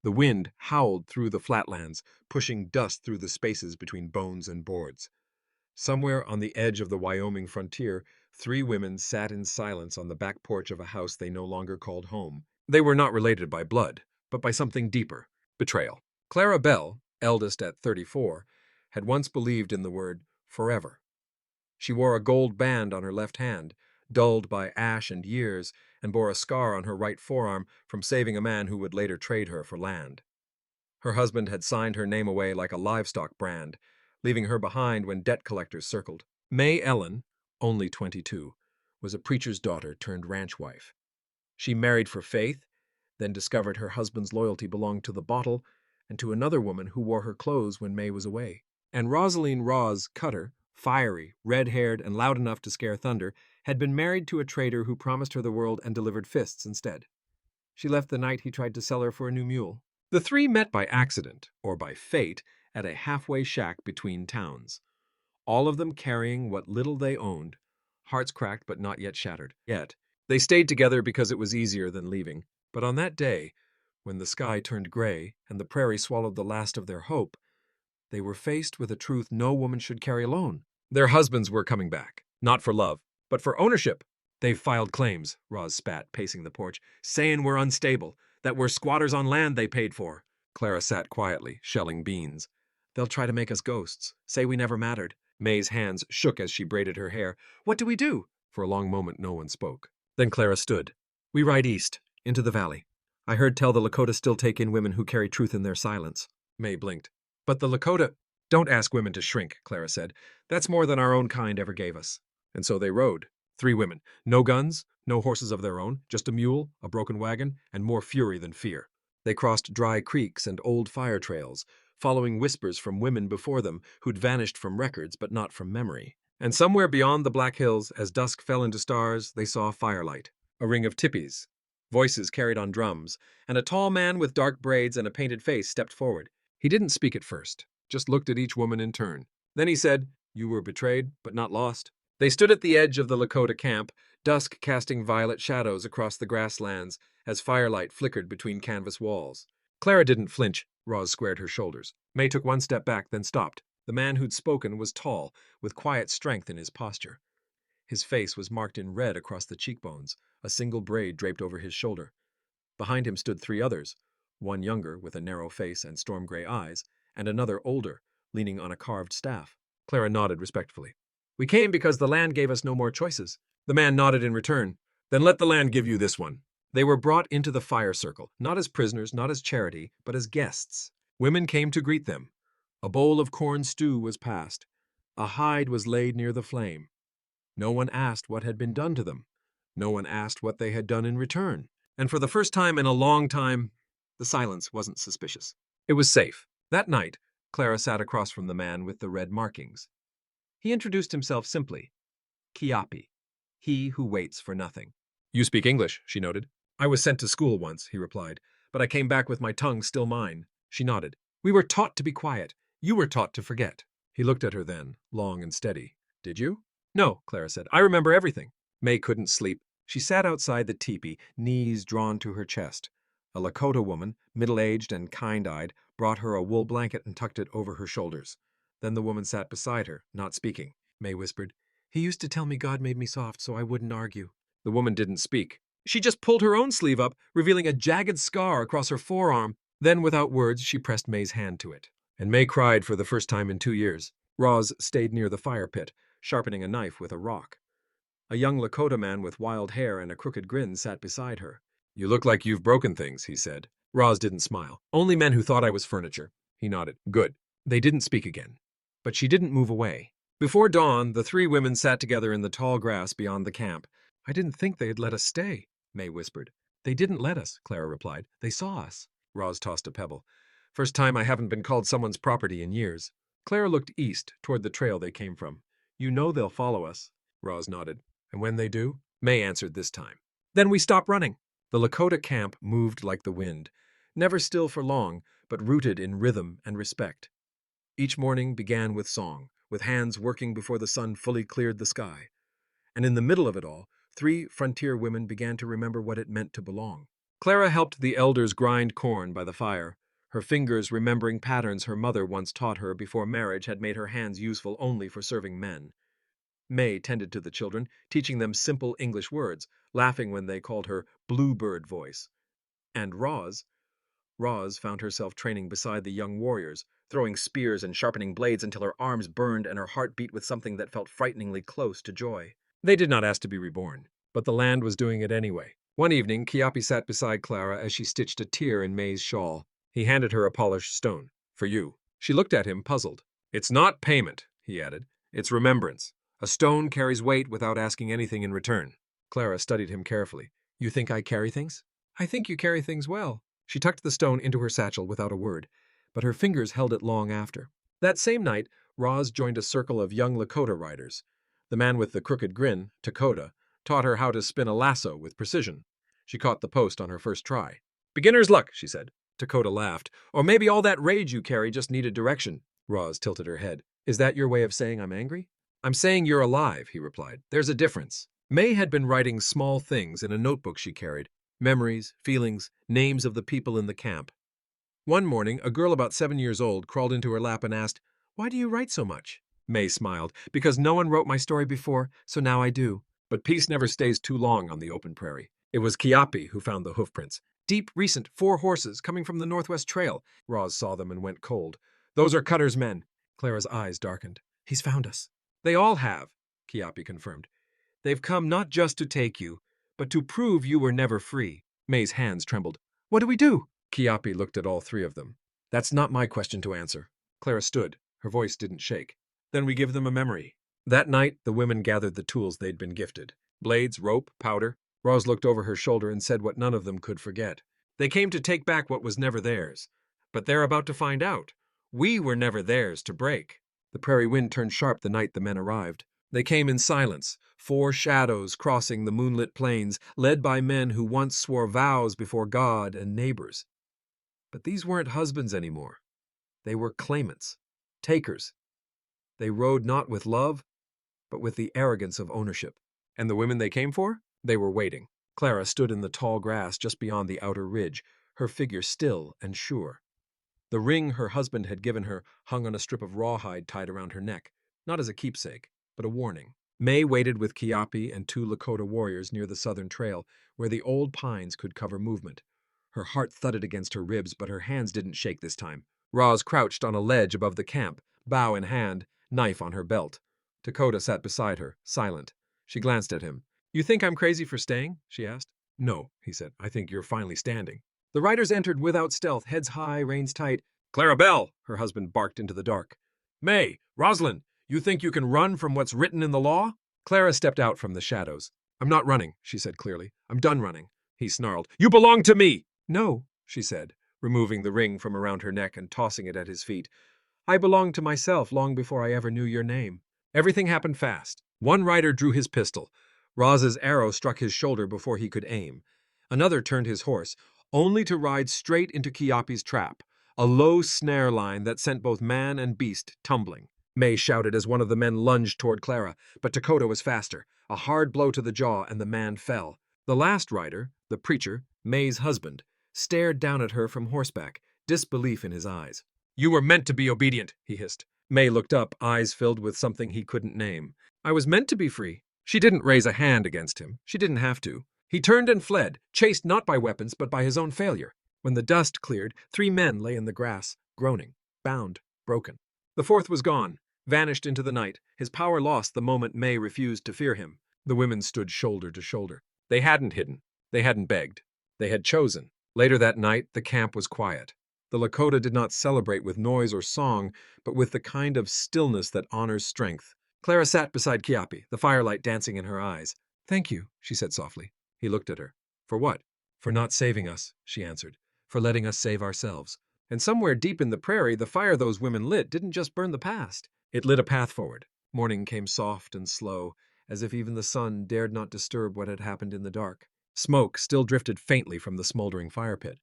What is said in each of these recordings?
The wind howled through the flatlands, pushing dust through the spaces between bones and boards. Somewhere on the edge of the Wyoming frontier, three women sat in silence on the back porch of a house they no longer called home. They were not related by blood, but by something deeper: betrayal. Clara Bell, eldest at 34, had once believed in the word forever. She wore a gold band on her left hand, dulled by ash and years, and bore a scar on her right forearm from saving a man who would later trade her for land. Her husband had signed her name away like a livestock brand, leaving her behind when debt collectors circled. May Ellen, only 22, was a preacher's daughter turned ranch wife. She married for faith, then discovered her husband's loyalty belonged to the bottle and to another woman who wore her clothes when May was away. And Rosaline Roz Cutter, fiery, red-haired, and loud enough to scare thunder, had been married to a trader who promised her the world and delivered fists instead. She left the night he tried to sell her for a new mule. The three met by accident, or by fate, at a halfway shack between towns, all of them carrying what little they owned, hearts cracked but not yet shattered. Yet, they stayed together because it was easier than leaving. But on that day, when the sky turned gray and the prairie swallowed the last of their hope, they were faced with a truth no woman should carry alone. Their husbands were coming back, not for love, but for ownership. They've filed claims, Roz spat, pacing the porch, saying we're unstable, that we're squatters on land they paid for. Clara sat quietly, shelling beans. They'll try to make us ghosts, say we never mattered. May's hands shook as she braided her hair. What do we do? For a long moment no one spoke. Then Clara stood. We ride east, into the valley. I heard tell the Lakota still take in women who carry truth in their silence. May blinked. But the Lakota— Don't ask women to shrink, Clara said. That's more than our own kind ever gave us. And so they rode. Three women. No guns, no horses of their own, just a mule, a broken wagon, and more fury than fear. They crossed dry creeks and old fire trails, following whispers from women before them who'd vanished from records but not from memory. And somewhere beyond the Black Hills, as dusk fell into stars, they saw firelight, a ring of tippies, voices carried on drums, and a tall man with dark braids and a painted face stepped forward. He didn't speak at first, just looked at each woman in turn. Then he said, You were betrayed, but not lost. They stood at the edge of the Lakota camp, dusk casting violet shadows across the grasslands as firelight flickered between canvas walls. Clara didn't flinch. Roz squared her shoulders. May took one step back, then stopped. The man who'd spoken was tall, with quiet strength in his posture. His face was marked in red across the cheekbones, a single braid draped over his shoulder. Behind him stood three others, one younger, with a narrow face and storm-gray eyes, and another older, leaning on a carved staff. Clara nodded respectfully. We came because the land gave us no more choices. The man nodded in return. Then let the land give you this one. They were brought into the fire circle, not as prisoners, not as charity, but as guests. Women came to greet them. A bowl of corn stew was passed. A hide was laid near the flame. No one asked what had been done to them. No one asked what they had done in return. And for the first time in a long time, the silence wasn't suspicious. It was safe. That night, Clara sat across from the man with the red markings. He introduced himself simply. Kiapi, he who waits for nothing. You speak English, she noted. I was sent to school once, he replied, but I came back with my tongue still mine. She nodded. We were taught to be quiet. You were taught to forget. He looked at her then, long and steady. Did you? No, Clara said. I remember everything. May couldn't sleep. She sat outside the teepee, knees drawn to her chest. A Lakota woman, middle-aged and kind-eyed, brought her a wool blanket and tucked it over her shoulders. Then the woman sat beside her, not speaking. May whispered, He used to tell me God made me soft so I wouldn't argue. The woman didn't speak. She just pulled her own sleeve up, revealing a jagged scar across her forearm. Then, without words, she pressed May's hand to it. And May cried for the first time in 2 years. Roz stayed near the fire pit, sharpening a knife with a rock. A young Lakota man with wild hair and a crooked grin sat beside her. You look like you've broken things, he said. Roz didn't smile. Only men who thought I was furniture. He nodded. Good. They didn't speak again. But she didn't move away. Before dawn, the three women sat together in the tall grass beyond the camp. I didn't think they'd let us stay, May whispered. They didn't let us, Clara replied. They saw us. Roz tossed a pebble. First time I haven't been called someone's property in years. Clara looked east, toward the trail they came from. You know they'll follow us. Roz nodded. And when they do? May answered this time. Then we stop running. The Lakota camp moved like the wind, never still for long, but rooted in rhythm and respect. Each morning began with song, with hands working before the sun fully cleared the sky. And in the middle of it all, three frontier women began to remember what it meant to belong. Clara helped the elders grind corn by the fire, her fingers remembering patterns her mother once taught her before marriage had made her hands useful only for serving men. May tended to the children, teaching them simple English words, laughing when they called her Bluebird Voice. And Roz found herself training beside the young warriors, throwing spears and sharpening blades until her arms burned and her heart beat with something that felt frighteningly close to joy. They did not ask to be reborn, but the land was doing it anyway. One evening, Kiapi sat beside Clara as she stitched a tear in May's shawl. He handed her a polished stone. For you. She looked at him, puzzled. It's not payment, he added. It's remembrance. A stone carries weight without asking anything in return. Clara studied him carefully. You think I carry things? I think you carry things well. She tucked the stone into her satchel without a word, but her fingers held it long after. That same night, Roz joined a circle of young Lakota riders. The man with the crooked grin, Dakota, taught her how to spin a lasso with precision. She caught the post on her first try. Beginner's luck, she said. Dakota laughed. Or maybe all that rage you carry just needed direction. Roz tilted her head. Is that your way of saying I'm angry? I'm saying you're alive, he replied. There's a difference. May had been writing small things in a notebook she carried. Memories, feelings, names of the people in the camp. One morning, a girl about 7 years old crawled into her lap and asked, Why do you write so much? May smiled. Because no one wrote my story before, so now I do. But peace never stays too long on the open prairie. It was Kiapi who found the hoofprints. Deep, recent, 4 horses coming from the Northwest Trail. Roz saw them and went cold. Those are Cutter's men. Clara's eyes darkened. He's found us. They all have, Kiapi confirmed. They've come not just to take you, but to prove you were never free. May's hands trembled. What do we do? Kiapi looked at all 3 of them. That's not my question to answer. Clara stood. Her voice didn't shake. Then we give them a memory. That night, the women gathered the tools they'd been gifted. Blades, rope, powder. Roz looked over her shoulder and said what none of them could forget. They came to take back what was never theirs. But they're about to find out. We were never theirs to break. The prairie wind turned sharp the night the men arrived. They came in silence, 4 shadows crossing the moonlit plains, led by men who once swore vows before God and neighbors. But these weren't husbands anymore. They were claimants, takers. They rode not with love, but with the arrogance of ownership. And the women they came for? They were waiting. Clara stood in the tall grass just beyond the outer ridge, her figure still and sure. The ring her husband had given her hung on a strip of rawhide tied around her neck, not as a keepsake, but a warning. May waited with Kiapi and 2 Lakota warriors near the southern trail, where the old pines could cover movement. Her heart thudded against her ribs, but her hands didn't shake this time. Roz crouched on a ledge above the camp, bow in hand, knife on her belt. Dakota sat beside her, silent. She glanced at him. You think I'm crazy for staying? She asked. No, he said. I think you're finally standing. The riders entered without stealth, heads high, reins tight. Clara Bell, her husband barked into the dark. May, Rosalind, you think you can run from what's written in the law? Clara stepped out from the shadows. I'm not running, she said clearly. I'm done running. He snarled. You belong to me! No, she said, removing the ring from around her neck and tossing it at his feet. I belonged to myself long before I ever knew your name. Everything happened fast. One rider drew his pistol. Roz's arrow struck his shoulder before he could aim. Another turned his horse, only to ride straight into Kiapi's trap, a low snare line that sent both man and beast tumbling. May shouted as one of the men lunged toward Clara, but Dakota was faster. A hard blow to the jaw, and the man fell. The last rider, the preacher, May's husband, stared down at her from horseback, disbelief in his eyes. You were meant to be obedient, he hissed. May looked up, eyes filled with something he couldn't name. I was meant to be free. She didn't raise a hand against him. She didn't have to. He turned and fled, chased not by weapons, but by his own failure. When the dust cleared, 3 men lay in the grass, groaning, bound, broken. The 4th was gone, vanished into the night, his power lost the moment May refused to fear him. The women stood shoulder to shoulder. They hadn't hidden. They hadn't begged. They had chosen. Later that night, the camp was quiet. The Lakota did not celebrate with noise or song, but with the kind of stillness that honors strength. Clara sat beside Kiapi, the firelight dancing in her eyes. Thank you, she said softly. He looked at her. For what? For not saving us, she answered. For letting us save ourselves. And somewhere deep in the prairie, the fire those women lit didn't just burn the past. It lit a path forward. Morning came soft and slow, as if even the sun dared not disturb what had happened in the dark. Smoke still drifted faintly from the smoldering fire pit.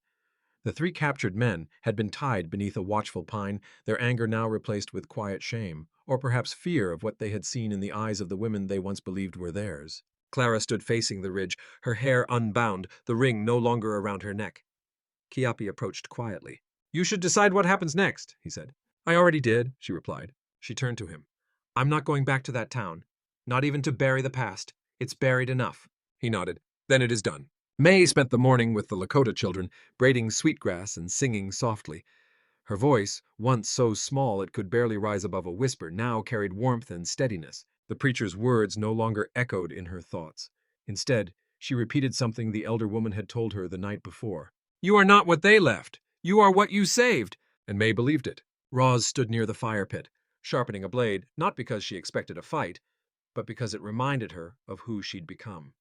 The 3 captured men had been tied beneath a watchful pine, their anger now replaced with quiet shame, or perhaps fear of what they had seen in the eyes of the women they once believed were theirs. Clara stood facing the ridge, her hair unbound, the ring no longer around her neck. Kiapi approached quietly. "You should decide what happens next," he said. "I already did," she replied. She turned to him. "I'm not going back to that town. Not even to bury the past. It's buried enough." He nodded. "Then it is done." May spent the morning with the Lakota children, braiding sweetgrass and singing softly. Her voice, once so small it could barely rise above a whisper, now carried warmth and steadiness. The preacher's words no longer echoed in her thoughts. Instead, she repeated something the elder woman had told her the night before. "You are not what they left. You are what you saved." And May believed it. Roz stood near the fire pit, sharpening a blade, not because she expected a fight, but because it reminded her of who she'd become.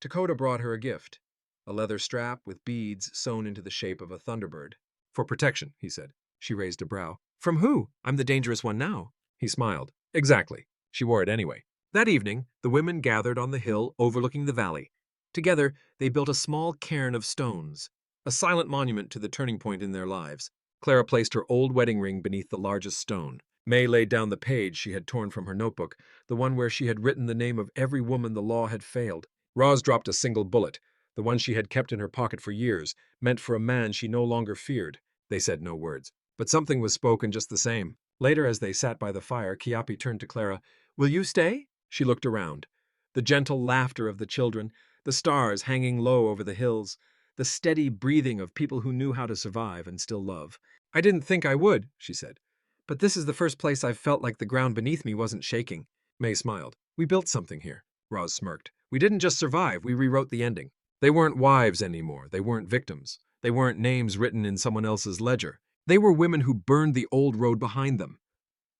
Dakota brought her a gift, a leather strap with beads sewn into the shape of a thunderbird. "For protection," he said. She raised a brow. "From who? I'm the dangerous one now." He smiled. "Exactly." She wore it anyway. That evening, the women gathered on the hill overlooking the valley. Together, they built a small cairn of stones, a silent monument to the turning point in their lives. Clara placed her old wedding ring beneath the largest stone. May laid down the page she had torn from her notebook, the one where she had written the name of every woman the law had failed. Roz dropped a single bullet, the one she had kept in her pocket for years, meant for a man she no longer feared. They said no words, but something was spoken just the same. Later, as they sat by the fire, Kiapi turned to Clara. "Will you stay?" She looked around. The gentle laughter of the children, the stars hanging low over the hills, the steady breathing of people who knew how to survive and still love. "I didn't think I would," she said. "But this is the first place I've felt like the ground beneath me wasn't shaking." May smiled. "We built something here." Roz smirked. "We didn't just survive, we rewrote the ending. They weren't wives anymore. They weren't victims. They weren't names written in someone else's ledger. They were women who burned the old road behind them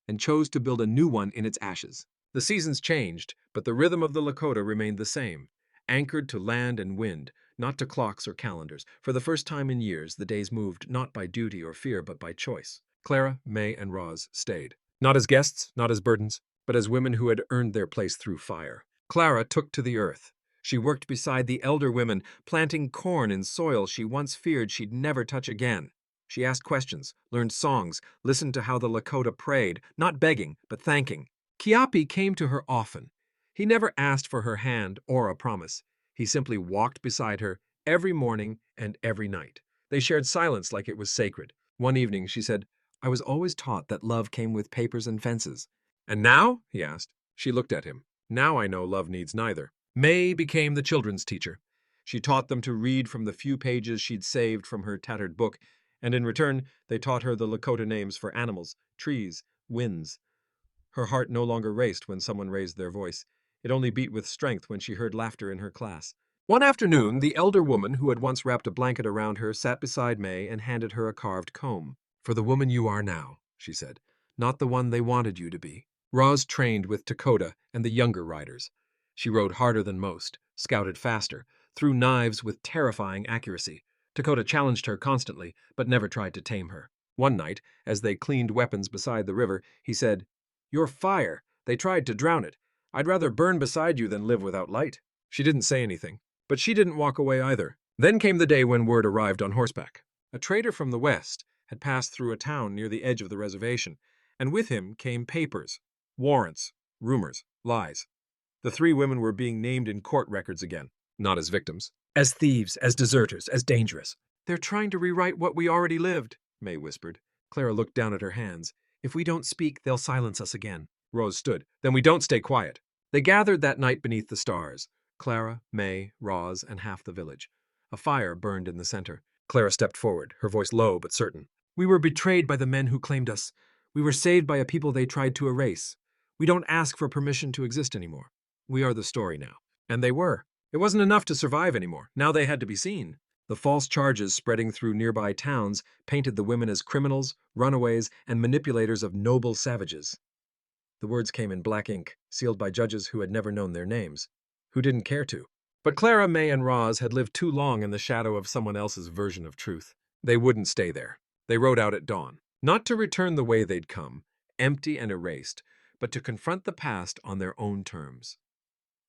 and chose to build a new one in its ashes. The seasons changed, but the rhythm of the Lakota remained the same, anchored to land and wind, not to clocks or calendars. For the first time in years, the days moved not by duty or fear, but by choice. Clara, May, and Roz stayed. Not as guests, not as burdens, but as women who had earned their place through fire. Clara took to the earth. She worked beside the elder women, planting corn in soil she once feared she'd never touch again. She asked questions, learned songs, listened to how the Lakota prayed, not begging, but thanking. Kiapi came to her often. He never asked for her hand or a promise. He simply walked beside her every morning and every night. They shared silence like it was sacred. One evening she said, "I was always taught that love came with papers and fences." "And now?" he asked. She looked at him. "Now I know love needs neither." May became the children's teacher. She taught them to read from the few pages she'd saved from her tattered book, and in return, they taught her the Lakota names for animals, trees, winds. Her heart no longer raced when someone raised their voice. It only beat with strength when she heard laughter in her class. One afternoon, the elder woman who had once wrapped a blanket around her sat beside May and handed her a carved comb. "For the woman you are now," she said, "not the one they wanted you to be." Roz trained with Dakota and the younger riders. She rode harder than most, scouted faster, threw knives with terrifying accuracy. Dakota challenged her constantly, but never tried to tame her. One night, as they cleaned weapons beside the river, he said, "You're fire. They tried to drown it. I'd rather burn beside you than live without light." She didn't say anything, but she didn't walk away either. Then came the day when word arrived on horseback. A trader from the west had passed through a town near the edge of the reservation, and with him came papers, warrants, rumors, lies. The three women were being named in court records again, not as victims. As thieves, as deserters, as dangerous. "They're trying to rewrite what we already lived," May whispered. Clara looked down at her hands. "If we don't speak, they'll silence us again." Rose stood. "Then we don't stay quiet." They gathered that night beneath the stars. Clara, May, Roz, and half the village. A fire burned in the center. Clara stepped forward, her voice low but certain. "We were betrayed by the men who claimed us. We were saved by a people they tried to erase. We don't ask for permission to exist anymore. We are the story now." And they were. It wasn't enough to survive anymore. Now they had to be seen. The false charges spreading through nearby towns painted the women as criminals, runaways, and manipulators of noble savages. The words came in black ink, sealed by judges who had never known their names, who didn't care to. But Clara, May, and Roz had lived too long in the shadow of someone else's version of truth. They wouldn't stay there. They rode out at dawn, not to return the way they'd come, empty and erased, but to confront the past on their own terms.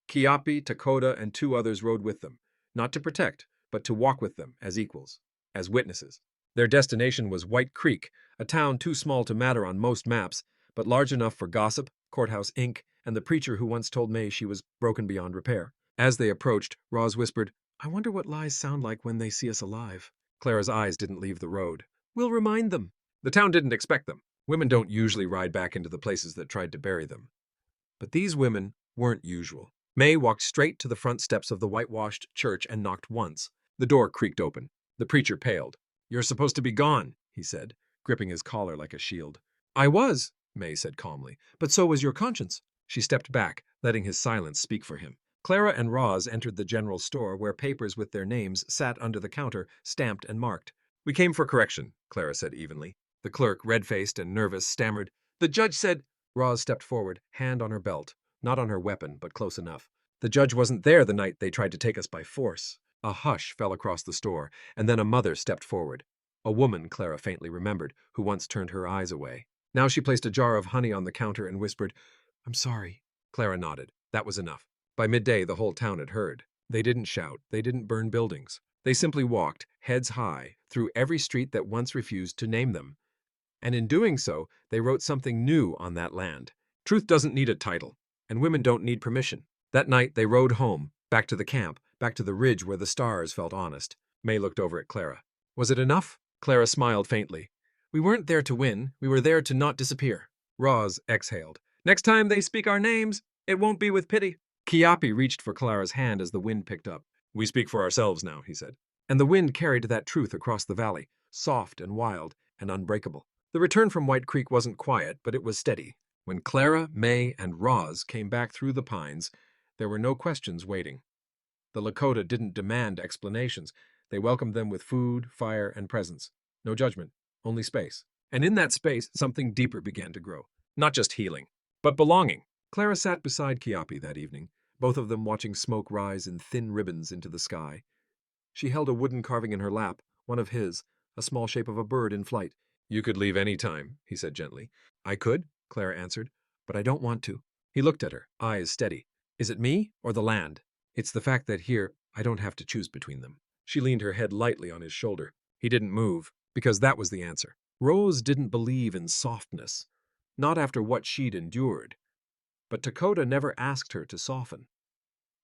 Kiapi, Dakota, and two others rode with them, not to protect, but to walk with them as equals, as witnesses. Their destination was White Creek, a town too small to matter on most maps, but large enough for gossip, courthouse ink, and the preacher who once told May she was broken beyond repair. As they approached, Roz whispered, "I wonder what lies sound like when they see us alive." Clara's eyes didn't leave the road. "We'll remind them." The town didn't expect them. Women don't usually ride back into the places that tried to bury them. But these women weren't usual. May walked straight to the front steps of the whitewashed church and knocked once. The door creaked open. The preacher paled. "You're supposed to be gone," he said, gripping his collar like a shield. "I was," May said calmly, "but so was your conscience." She stepped back, letting his silence speak for him. Clara and Roz entered the general store where papers with their names sat under the counter, stamped and marked. "We came for correction," Clara said evenly. The clerk, red-faced and nervous, stammered, "The judge said—" Roz stepped forward, hand on her belt, not on her weapon, but close enough. "The judge wasn't there the night they tried to take us by force." A hush fell across the store, and then a mother stepped forward. A woman, Clara faintly remembered, who once turned her eyes away. Now she placed a jar of honey on the counter and whispered, "I'm sorry." Clara nodded. That was enough. By midday, the whole town had heard. They didn't shout. They didn't burn buildings. They simply walked, heads high, through every street that once refused to name them. And in doing so, they wrote something new on that land. Truth doesn't need a title, and women don't need permission. That night, they rode home, back to the camp, back to the ridge where the stars felt honest. May looked over at Clara. "Was it enough?" Clara smiled faintly. "We weren't there to win. We were there to not disappear." Roz exhaled. "Next time they speak our names, it won't be with pity." Kiapi reached for Clara's hand as the wind picked up. "We speak for ourselves now," he said. And the wind carried that truth across the valley, soft and wild and unbreakable. The return from White Creek wasn't quiet, but it was steady. When Clara, May, and Roz came back through the pines, there were no questions waiting. The Lakota didn't demand explanations. They welcomed them with food, fire, and presents. No judgment, only space. And in that space, something deeper began to grow. Not just healing, but belonging. Clara sat beside Kiapi that evening, both of them watching smoke rise in thin ribbons into the sky. She held a wooden carving in her lap, one of his, a small shape of a bird in flight. "You could leave any time," he said gently. "I could," Clara answered, "but I don't want to." He looked at her, eyes steady. "Is it me or the land? It's the fact that here I don't have to choose between them." She leaned her head lightly on his shoulder. He didn't move, because that was the answer. Rose didn't believe in softness, not after what she'd endured. But Dakota never asked her to soften.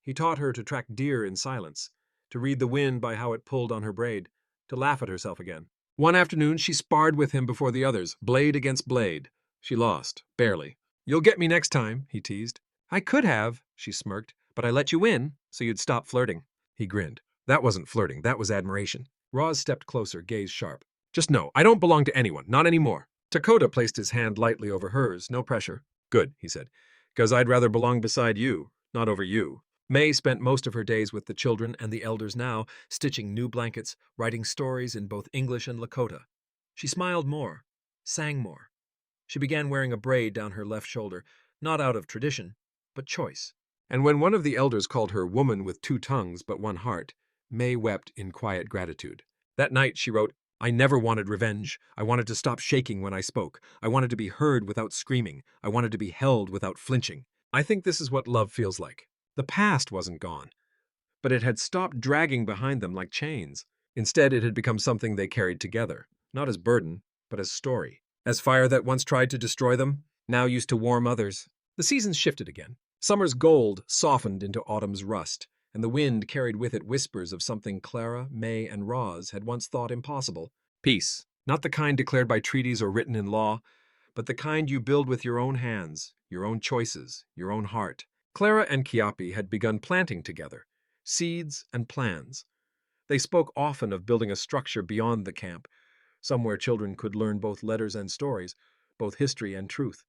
He taught her to track deer in silence, to read the wind by how it pulled on her braid, to laugh at herself again. One afternoon, she sparred with him before the others, blade against blade. She lost, barely. "You'll get me next time," he teased. "I could have," she smirked, "but I let you win, so you'd stop flirting." He grinned. That wasn't flirting, that was admiration. Roz stepped closer, gaze sharp. "Just know, I don't belong to anyone, not anymore." Dakota placed his hand lightly over hers, no pressure. "Good," he said, "'cause I'd rather belong beside you, not over you." May spent most of her days with the children and the elders now, stitching new blankets, writing stories in both English and Lakota. She smiled more, sang more. She began wearing a braid down her left shoulder, not out of tradition, but choice. And when one of the elders called her woman with two tongues but one heart, May wept in quiet gratitude. That night she wrote, "I never wanted revenge. I wanted to stop shaking when I spoke. I wanted to be heard without screaming. I wanted to be held without flinching. I think this is what love feels like." The past wasn't gone, but it had stopped dragging behind them like chains. Instead, it had become something they carried together, not as burden, but as story. As fire that once tried to destroy them, now used to warm others. The seasons shifted again. Summer's gold softened into autumn's rust, and the wind carried with it whispers of something Clara, May, and Roz had once thought impossible. Peace, not the kind declared by treaties or written in law, but the kind you build with your own hands, your own choices, your own heart. Clara and Kiapi had begun planting together, seeds and plans. They spoke often of building a structure beyond the camp, somewhere children could learn both letters and stories, both history and truth.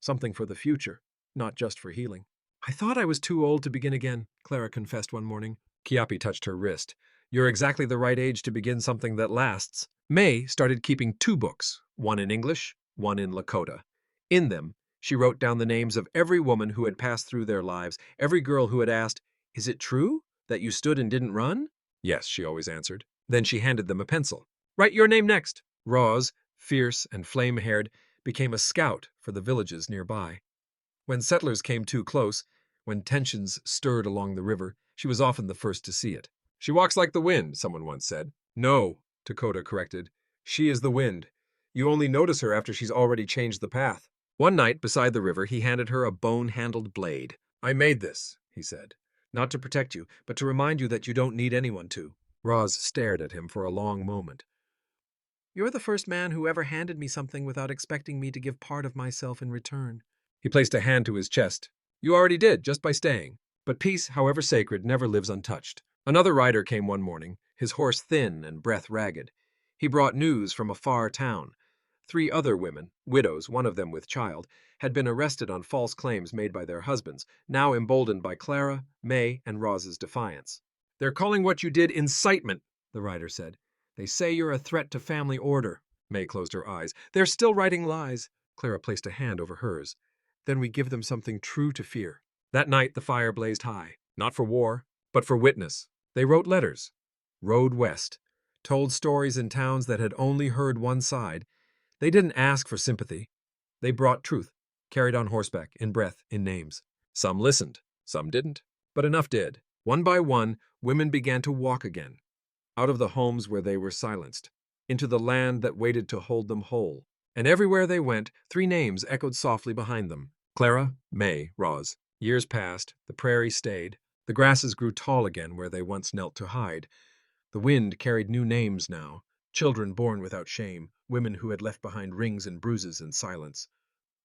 Something for the future, not just for healing. "I thought I was too old to begin again," Clara confessed one morning. Kiapi touched her wrist. "You're exactly the right age to begin something that lasts." May started keeping 2 books, one in English, one in Lakota. In them, she wrote down the names of every woman who had passed through their lives, every girl who had asked, "Is it true that you stood and didn't run?" "Yes," she always answered. Then she handed them a pencil. "Write your name next." Roz, fierce and flame-haired, became a scout for the villages nearby. When settlers came too close, when tensions stirred along the river, she was often the first to see it. "She walks like the wind," someone once said. "No," Dakota corrected. "She is the wind. You only notice her after she's already changed the path." One night, beside the river, he handed her a bone-handled blade. "I made this," he said, "not to protect you, but to remind you that you don't need anyone to." Roz stared at him for a long moment. "You're the first man who ever handed me something without expecting me to give part of myself in return." He placed a hand to his chest. "You already did, just by staying. But peace, however sacred, never lives untouched." Another rider came one morning, his horse thin and breath ragged. He brought news from a far town. 3 other women, widows, one of them with child, had been arrested on false claims made by their husbands, now emboldened by Clara, May, and Roz's defiance. "They're calling what you did incitement," the rider said. "They say you're a threat to family order." May closed her eyes. "They're still writing lies." Clara placed a hand over hers. "Then we give them something true to fear." That night the fire blazed high, not for war, but for witness. They wrote letters, rode west, told stories in towns that had only heard one side. They didn't ask for sympathy. They brought truth, carried on horseback, in breath, in names. Some listened, some didn't, but enough did. One by one, women began to walk again, out of the homes where they were silenced, into the land that waited to hold them whole. And everywhere they went, 3 names echoed softly behind them: Clara, May, Roz. Years passed, the prairie stayed. The grasses grew tall again where they once knelt to hide. The wind carried new names now, children born without shame, women who had left behind rings and bruises and silence.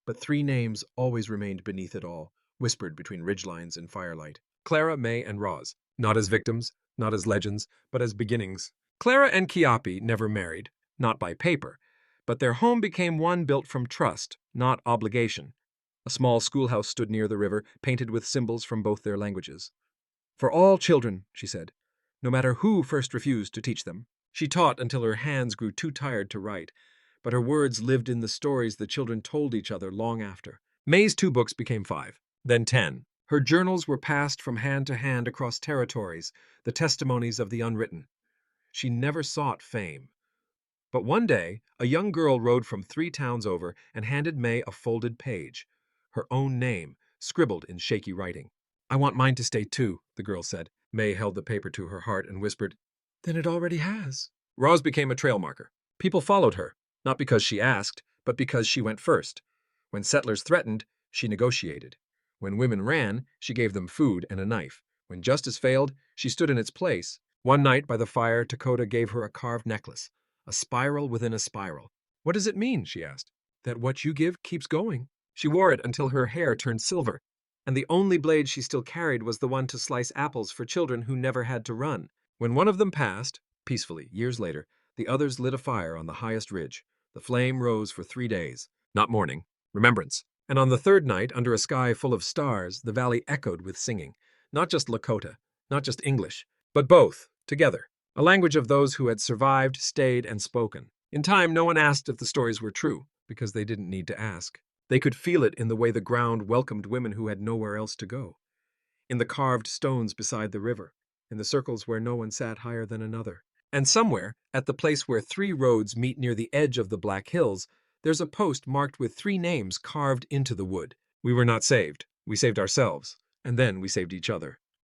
But 3 names always remained beneath it all, whispered between ridgelines and firelight. Clara, May, and Roz. Not as victims, not as legends, but as beginnings. Clara and Kiapi never married, not by paper, but their home became one built from trust, not obligation. A small schoolhouse stood near the river, painted with symbols from both their languages. "For all children," she said, "no matter who first refused to teach them." She taught until her hands grew too tired to write, but her words lived in the stories the children told each other long after. May's 2 books became 5, then 10. Her journals were passed from hand to hand across territories, the testimonies of the unwritten. She never sought fame. But one day, a young girl rode from 3 towns over and handed May a folded page, her own name, scribbled in shaky writing. "I want mine to stay too," the girl said. May held the paper to her heart and whispered, "Then it already has." Roz became a trail marker. People followed her, not because she asked, but because she went first. When settlers threatened, she negotiated. When women ran, she gave them food and a knife. When justice failed, she stood in its place. One night by the fire, Lakota gave her a carved necklace, a spiral within a spiral. "What does it mean?" she asked. "That what you give keeps going." She wore it until her hair turned silver, and the only blade she still carried was the one to slice apples for children who never had to run. When one of them passed, peacefully, years later, the others lit a fire on the highest ridge. The flame rose for 3 days. Not mourning, remembrance. And on the 3rd night, under a sky full of stars, the valley echoed with singing. Not just Lakota, not just English, but both, together. A language of those who had survived, stayed, and spoken. In time, no one asked if the stories were true, because they didn't need to ask. They could feel it in the way the ground welcomed women who had nowhere else to go. In the carved stones beside the river, in the circles where no one sat higher than another. And somewhere, at the place where 3 roads meet near the edge of the Black Hills, there's a post marked with 3 names carved into the wood. We were not saved. We saved ourselves, and then we saved each other.